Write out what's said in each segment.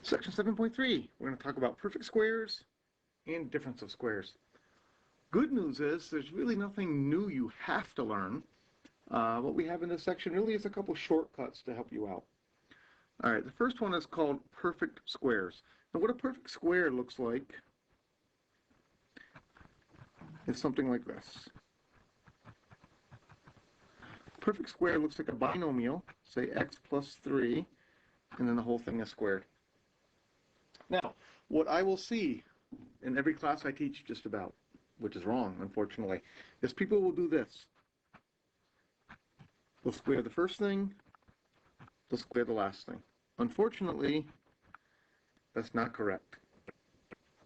Section 7.3, we're going to talk about perfect squares and difference of squares. Good news is there's really nothing new you have to learn. What we have in this section really is a couple shortcuts to help you out. All right, the first one is called perfect squares. Now what a perfect square looks like is something like this. Perfect square looks like a binomial, say x plus 3, and then the whole thing is squared. Now, what I will see in every class I teach just about, which is wrong, unfortunately, is people will do this. They'll square the first thing, they'll square the last thing. Unfortunately, that's not correct.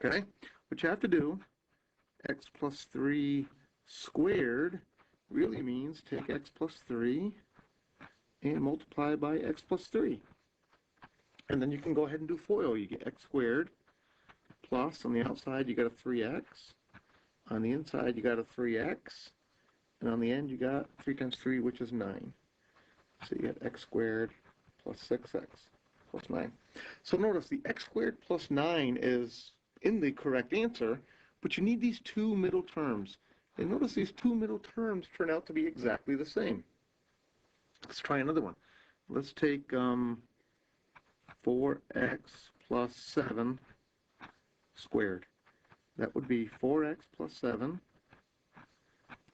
Okay? What you have to do, x plus 3 squared really means take x plus 3 and multiply by x plus 3. And then you can go ahead and do FOIL. You get x squared plus, on the outside you got a 3x, on the inside you got a 3x, and on the end you got 3 times 3, which is 9. So you get x squared plus 6x plus 9. So notice the x squared plus 9 is in the correct answer, but you need these two middle terms. And notice these two middle terms turn out to be exactly the same. Let's try another one. Let's take 4x plus 7 squared. That would be 4x plus 7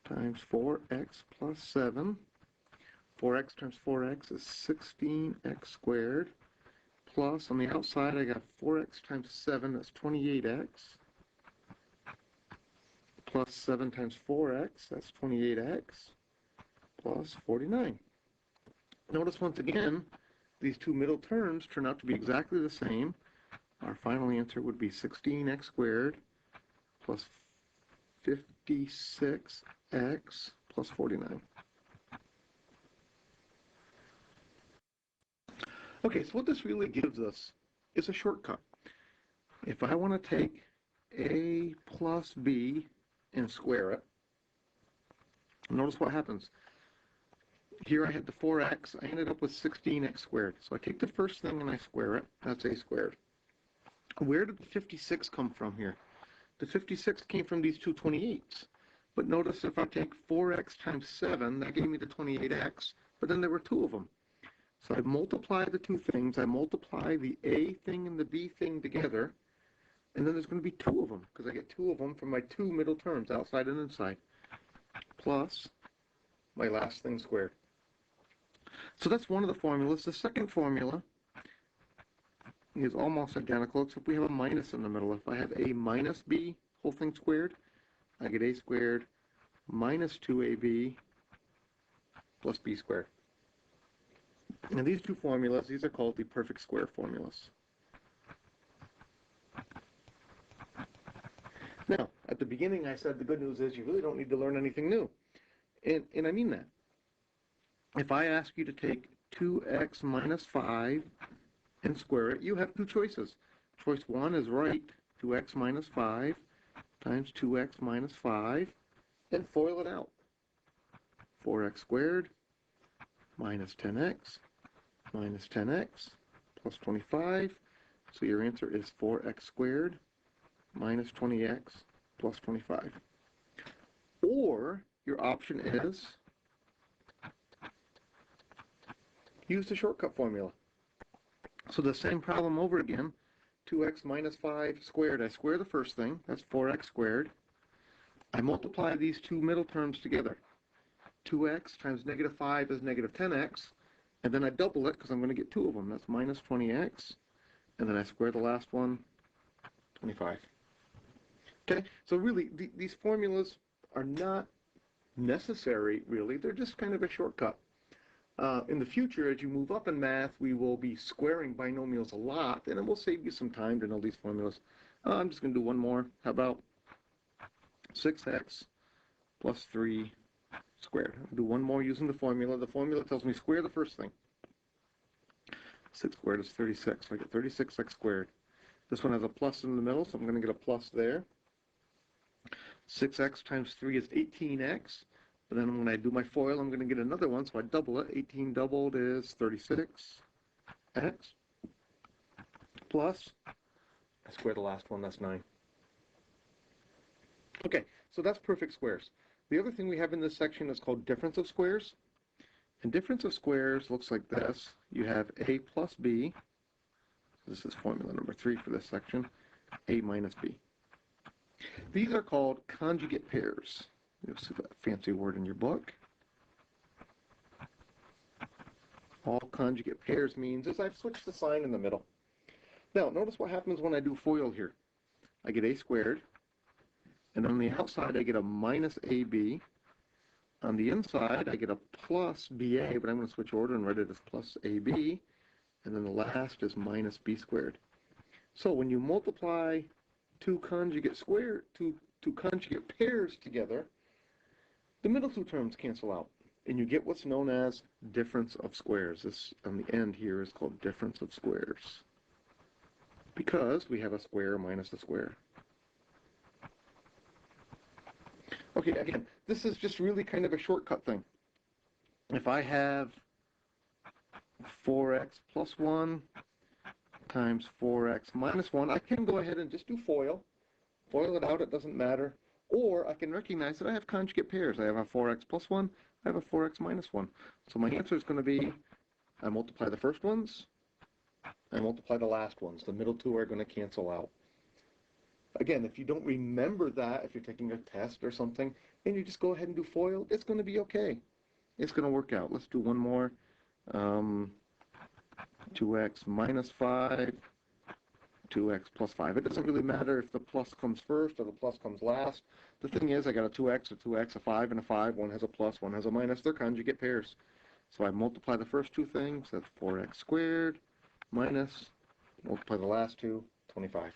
times 4x plus 7. 4x times 4x is 16x squared. Plus, on the outside, I got 4x times 7, that's 28x. Plus 7 times 4x, that's 28x. Plus 49. Notice once again, these two middle terms turn out to be exactly the same. Our final answer would be 16x squared plus 56x plus 49. Okay, so what this really gives us is a shortcut. If I want to take a plus b and square it, notice what happens. Here I had the 4x, I ended up with 16x squared. So I take the first thing and I square it, that's a squared. Where did the 56 come from here? The 56 came from these two 28s. But notice if I take 4x times 7, that gave me the 28x, but then there were two of them. So I multiply the two things, I multiply the a thing and the b thing together, and then there's going to be two of them, because I get two of them from my two middle terms, outside and inside, plus my last thing squared. So that's one of the formulas. The second formula is almost identical, except we have a minus in the middle. If I have a minus b, whole thing squared, I get a squared minus 2ab plus b squared. And these two formulas, these are called the perfect square formulas. Now, at the beginning I said the good news is you really don't need to learn anything new. And I mean that. If I ask you to take 2x minus 5 and square it, you have two choices. Choice 1 is right, 2x minus 5 times 2x minus 5, and FOIL it out. 4x squared minus 10x minus 10x plus 25. So your answer is 4x squared minus 20x plus 25. Or your option is use the shortcut formula. So the same problem over again, 2x minus 5 squared. I square the first thing, that's 4x squared. I multiply these two middle terms together. 2x times negative 5 is negative 10x, and then I double it because I'm going to get two of them. That's minus 20x, and then I square the last one, 25. Okay, so really, these formulas are not necessary, really. They're just kind of a shortcut. In the future, as you move up in math, we will be squaring binomials a lot, and it will save you some time to know these formulas. I'm just going to do one more. How about 6x plus 3 squared? I'll do one more using the formula. The formula tells me square the first thing. 6 squared is 36. So I get 36x squared. This one has a plus in the middle, so I'm going to get a plus there. 6x times 3 is 18x. But then when I do my FOIL, I'm going to get another one, so I double it. 18 doubled is 36x plus, I square the last one, that's 9. Okay, so that's perfect squares. The other thing we have in this section is called difference of squares. And difference of squares looks like this. You have a plus b. This is formula number 3 for this section. A minus b. These are called conjugate pairs. You'll see that fancy word in your book. All conjugate pairs means is I've switched the sign in the middle. Now, notice what happens when I do FOIL here. I get a squared, and on the outside I get a minus ab. On the inside I get a plus ba, but I'm going to switch order and write it as plus ab, and then the last is minus b squared. So when you multiply two conjugate pairs together, the middle two terms cancel out, and you get what's known as difference of squares. This on the end here is called difference of squares, because we have a square minus a square. Okay, again, this is just really kind of a shortcut thing. If I have 4x plus 1 times 4x minus 1, I can go ahead and just do FOIL. FOIL it out, it doesn't matter. Or I can recognize that I have conjugate pairs. I have a 4x plus 1, I have a 4x minus 1. So my answer is going to be, I multiply the first ones, I multiply the last ones. The middle two are going to cancel out. Again, if you don't remember that, if you're taking a test or something, and you just go ahead and do FOIL, it's going to be okay. It's going to work out. Let's do one more. 2x minus 5, 2x plus 5. It doesn't really matter if the plus comes first or the plus comes last. The thing is, I got a 2x, a 2x, a 5, and a 5. One has a plus, one has a minus. They're conjugate pairs. So I multiply the first two things. That's 4x squared minus, multiply the last two, 25.